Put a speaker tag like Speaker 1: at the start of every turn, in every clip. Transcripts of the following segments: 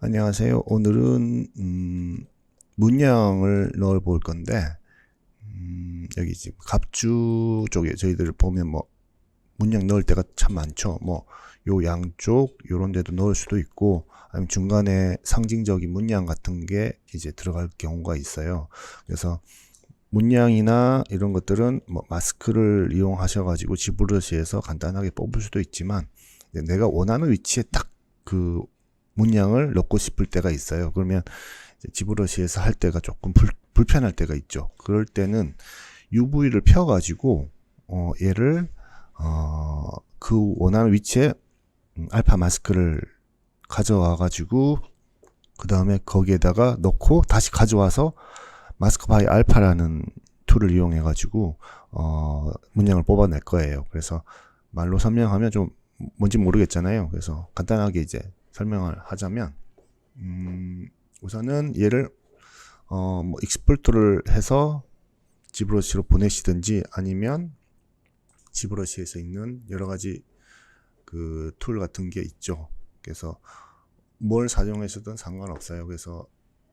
Speaker 1: 안녕하세요. 오늘은 문양을 넣어 볼 건데 여기 지금 갑주 쪽에 저희들 보면 뭐 문양 넣을 때가 참 많죠. 뭐 요 양쪽 요런 데도 넣을 수도 있고 아니면 중간에 상징적인 문양 같은 게 이제 들어갈 경우가 있어요. 그래서 문양이나 이런 것들은 뭐 마스크를 이용하셔 가지고 지브러시에서 간단하게 뽑을 수도 있지만 내가 원하는 위치에 딱 그 문양을 넣고 싶을 때가 있어요. 그러면 지브러시에서 할 때가 조금 불편할 때가 있죠. 그럴 때는 UV를 펴 가지고 얘를 그 원하는 위치에 알파 마스크를 가져와 가지고 그 다음에 거기에다가 넣고 다시 가져와서 마스크 바이 알파라는 툴을 이용해 가지고 문양을 뽑아낼 거예요. 그래서 말로 설명하면 좀 뭔지 모르겠잖아요. 그래서 간단하게 이제 설명을 하자면 우선은 얘를 뭐 익스포트를 해서 지브러시로 보내시든지 아니면 지브러시에서 있는 여러 가지 그 툴 같은 게 있죠. 그래서 뭘 사용하셔도 상관없어요. 그래서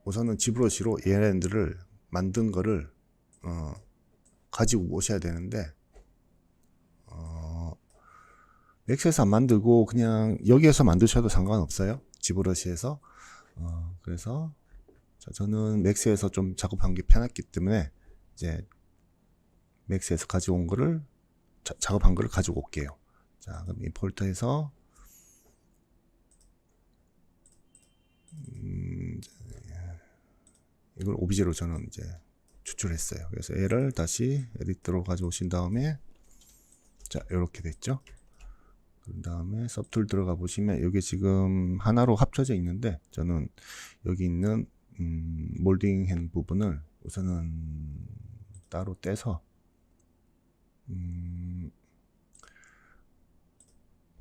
Speaker 1: 우선은 지브러시로 얘네들을 만든 거를 가지고 오셔야 되는데 맥스에서 안 만들고 그냥 여기에서 만드셔도 상관없어요. 지브러시에서. 그래서 저는 맥스에서 좀 작업한 게 편했기 때문에 이제 맥스에서 가져온 거를 작업한 거를 가지고 올게요. 자, 그럼 임포트해서 이걸 오비제로 저는 이제 추출했어요. 그래서 얘를 다시 에디터로 가져오신 다음에 자, 이렇게 됐죠. 그 다음에 서툴 들어가 보시면 여기 지금 하나로 합쳐져 있는데 저는 여기 있는 몰딩 핸 부분을 우선은 따로 떼서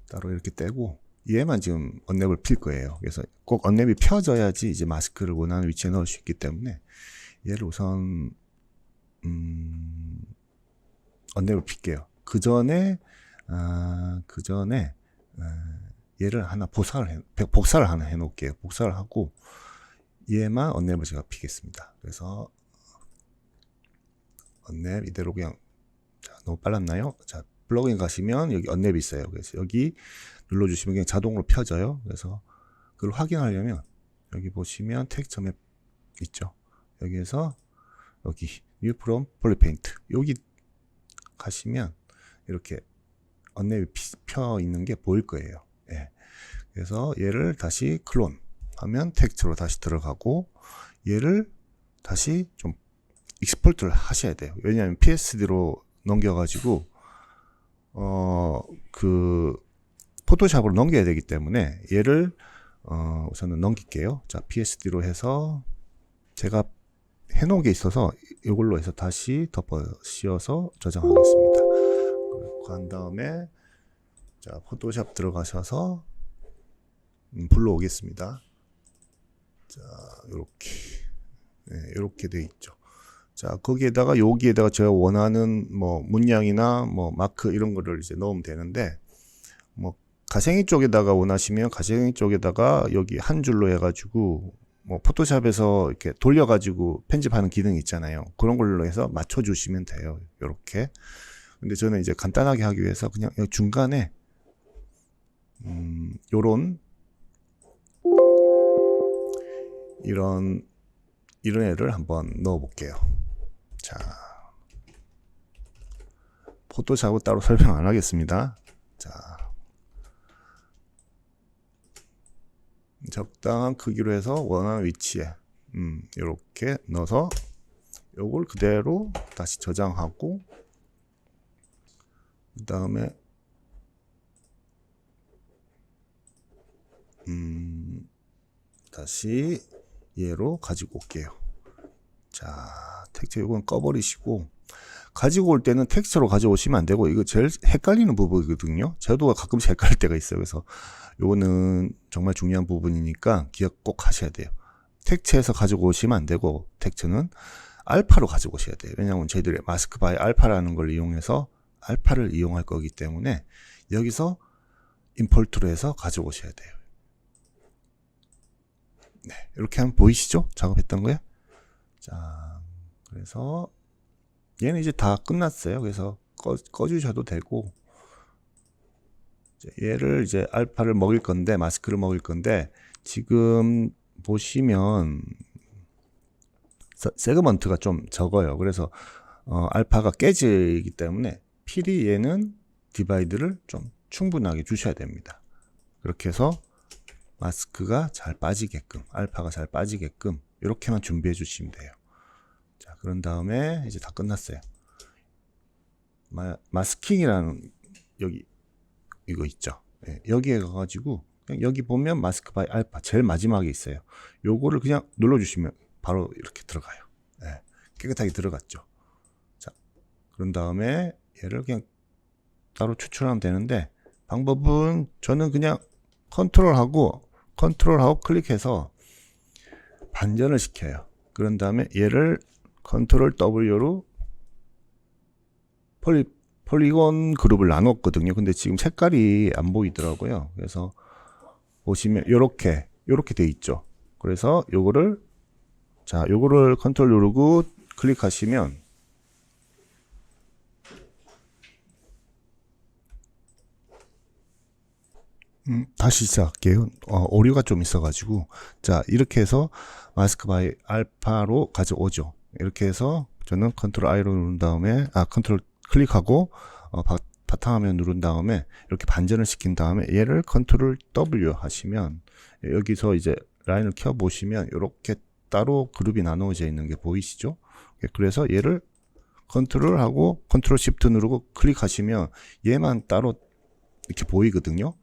Speaker 1: 따로 이렇게 떼고 얘만 지금 언랩을 필 거예요. 그래서 꼭 언랩이 펴져야지 이제 마스크를 원하는 위치에 넣을 수 있기 때문에 얘를 우선 언랩을 필게요. 그 전에 얘를 하나 복사를 하나 해 놓을게요. 복사를 하고 얘만 언랩을 제가 피겠습니다. 그래서 언랩 이대로 그냥 자, 너무 빨랐나요? 자, 플러그인 가시면 여기 언랩이 있어요. 그래서 여기 눌러주시면 그냥 자동으로 펴져요. 그래서 그걸 확인하려면 여기 보시면 텍스처 맵 있죠. 여기에서 여기 New from Polypaint 여기 가시면 이렇게 언랩이 펴 있는 게 보일 거예요. 예. 그래서 얘를 다시 클론 하면 텍스트로 다시 들어가고 얘를 다시 좀 익스포트를 하셔야 돼요. 왜냐하면 PSD로 넘겨가지고 그 포토샵으로 넘겨야 되기 때문에 얘를 우선은 넘길게요. 자, PSD로 해서 제가 해놓은 게 있어서 이걸로 해서 다시 덮어 씌워서 저장하겠습니다. 그 다음에 자, 포토샵 들어가셔서 불러오겠습니다. 자, 요렇게 요렇게 돼 있죠. 자, 거기에다가 여기에다가 제가 원하는 뭐 문양이나 뭐 마크 이런 거를 이제 넣으면 되는데 뭐 가생이 쪽에다가 원하시면 가생이 쪽에다가 여기 한 줄로 해가지고 뭐 포토샵에서 이렇게 돌려가지고 편집하는 기능이 있잖아요. 그런 걸로 해서 맞춰주시면 돼요. 요렇게. 근데 저는 이제 간단하게 하기 위해서 그냥 여기 중간에 요런 이런 애를 한번 넣어 볼게요. 자, 포토샵은 따로 설명 안 하겠습니다. 자, 적당한 크기로 해서 원하는 위치에 이렇게 넣어서 요걸 그대로 다시 저장하고 그 다음에 다시 얘로 가지고 올게요. 자, 텍스처 이건 꺼버리시고 가지고 올 때는 텍스처로 가져오시면 안 되고 이거 제일 헷갈리는 부분이거든요. 저도 가끔씩 헷갈릴 때가 있어요. 그래서 요거는 정말 중요한 부분이니까 기억 꼭 하셔야 돼요. 텍스처에서 가지고 오시면 안 되고 텍스처는 알파로 가지고 오셔야 돼요. 왜냐하면 저희들이 마스크 바이 알파라는 걸 이용해서 알파를 이용할 거기 때문에 여기서 임포트로 해서 가지고 오셔야 돼요. 네, 이렇게 하면 보이시죠? 작업했던 거요. 자, 그래서 얘는 이제 다 끝났어요. 그래서 꺼주셔도 되고, 얘를 이제 알파를 먹일 건데, 마스크를 먹일 건데, 지금 보시면 세그먼트가 좀 적어요. 그래서 알파가 깨지기 때문에 필히 얘는 디바이드를 좀 충분하게 주셔야 됩니다. 그렇게 해서 마스크가 잘 빠지게끔, 알파가 잘 빠지게끔 이렇게만 준비해 주시면 돼요. 자, 그런 다음에 이제 다 끝났어요. 마스킹이라는 여기 이거 있죠. 예, 여기에 가가지고 그냥 여기 보면 마스크 바이 알파 제일 마지막에 있어요. 요거를 그냥 눌러주시면 바로 이렇게 들어가요. 예, 깨끗하게 들어갔죠. 자, 그런 다음에 얘를 그냥 따로 추출하면 되는데, 방법은 저는 그냥 컨트롤하고 클릭해서 반전을 시켜요. 그런 다음에 얘를 컨트롤 W로 폴리곤 그룹을 나눴거든요. 근데 지금 색깔이 안 보이더라고요. 그래서 보시면 요렇게 돼 있죠. 그래서 요거를 컨트롤 누르고 클릭하시면 다시 시작할게요. 오류가 좀 있어가지고. 자, 이렇게 해서 마스크 바이 알파로 가져오죠. 이렇게 해서 저는 컨트롤 I로 누른 다음에, 컨트롤 클릭하고, 바탕화면 누른 다음에 이렇게 반전을 시킨 다음에 얘를 컨트롤 W 하시면 여기서 이제 라인을 켜 보시면 이렇게 따로 그룹이 나누어져 있는 게 보이시죠? 그래서 얘를 컨트롤하고 컨트롤 시프트 누르고 클릭하시면 얘만 따로 이렇게 보이거든요.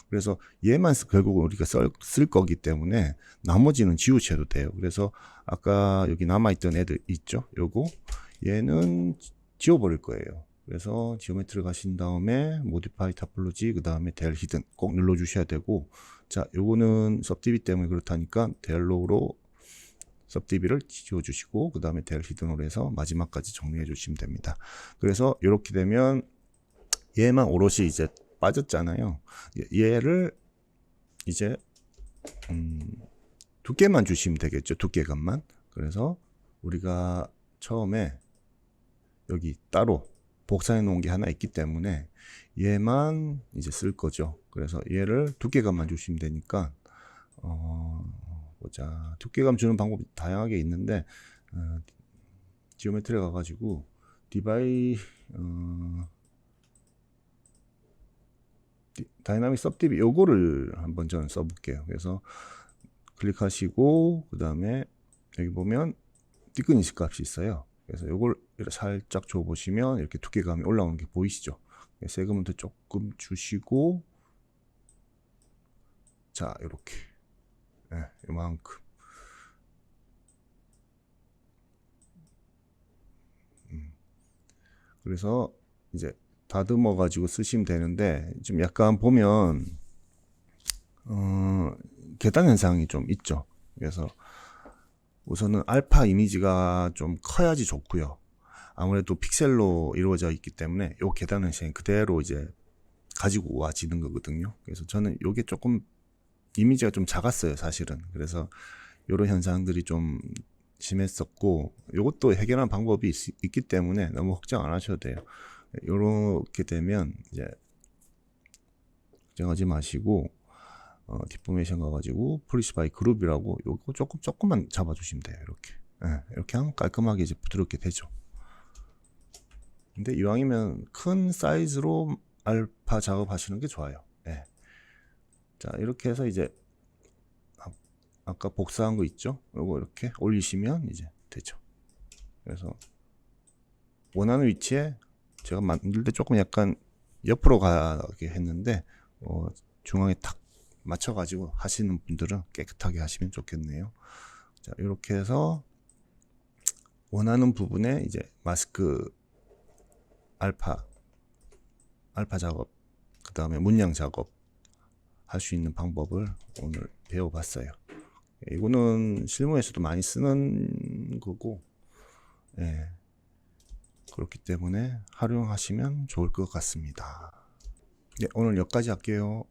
Speaker 1: 그래서 얘만 결국 우리가 쓸 거기 때문에 나머지는 지우셔도 돼요. 그래서 아까 여기 남아있던 애들 있죠? 요거 얘는 지워버릴 거예요. 그래서 지오메트리 가신 다음에 모디파이 타폴로지, 그 다음에 델 히든 꼭 눌러 주셔야 되고, 자, 요거는 섭디비 때문에 그렇다니까 델로로 섭디비를 지워 주시고, 그 다음에 델 히든으로 해서 마지막까지 정리해 주시면 됩니다. 그래서 이렇게 되면 얘만 오롯이 이제 빠졌잖아요. 얘를 이제 두께만 주시면 되겠죠. 두께감만. 그래서 우리가 처음에 여기 따로 복사해 놓은 게 하나 있기 때문에 얘만 이제 쓸 거죠. 그래서 얘를 두께감만 주시면 되니까 보자. 두께감 주는 방법이 다양하게 있는데 지오메트리 가가지고 다이나믹 섭디비 요거를 한번 저는 써볼게요. 그래서 클릭하시고 그 다음에 여기 보면 디그니스 값이 있어요. 그래서 요걸 살짝 줘보시면 이렇게 두께감이 올라오는 게 보이시죠? 세그먼트 조금 주시고, 자, 이렇게 이만큼. 그래서 이제 다듬어 가지고 쓰시면 되는데, 좀 약간 보면 계단 현상이 좀 있죠. 그래서 우선은 알파 이미지가 좀 커야지 좋고요. 아무래도 픽셀로 이루어져 있기 때문에 요 계단 현상이 그대로 이제 가지고 와지는 거거든요. 그래서 저는 요게 조금 이미지가 좀 작았어요, 사실은. 그래서 요런 현상들이 좀 심했었고, 요것도 해결하는 방법이 있기 때문에 너무 걱정 안 하셔도 돼요. 요렇게 되면 이제 걱정하지 마시고, 디포메이션 가가지고 폴리시 바이 그룹이라고 요거 조금만 잡아주시면 돼요. 이렇게. 이렇게 하면 깔끔하게 이제 부드럽게 되죠. 근데 이왕이면 큰 사이즈로 알파 작업하시는 게 좋아요. 자, 이렇게 해서 이제 아까 복사한 거 있죠? 요거 이렇게 올리시면 이제 되죠. 그래서 원하는 위치에 제가 만들 때 조금 약간 옆으로 가게 했는데 중앙에 탁 맞춰가지고 하시는 분들은 깨끗하게 하시면 좋겠네요. 자, 이렇게 해서 원하는 부분에 이제 마스크 알파 작업, 그 다음에 문양 작업 할 수 있는 방법을 오늘 배워봤어요. 이거는 실무에서도 많이 쓰는 거고, 그렇기 때문에 활용하시면 좋을 것 같습니다. 네, 오늘 여기까지 할게요.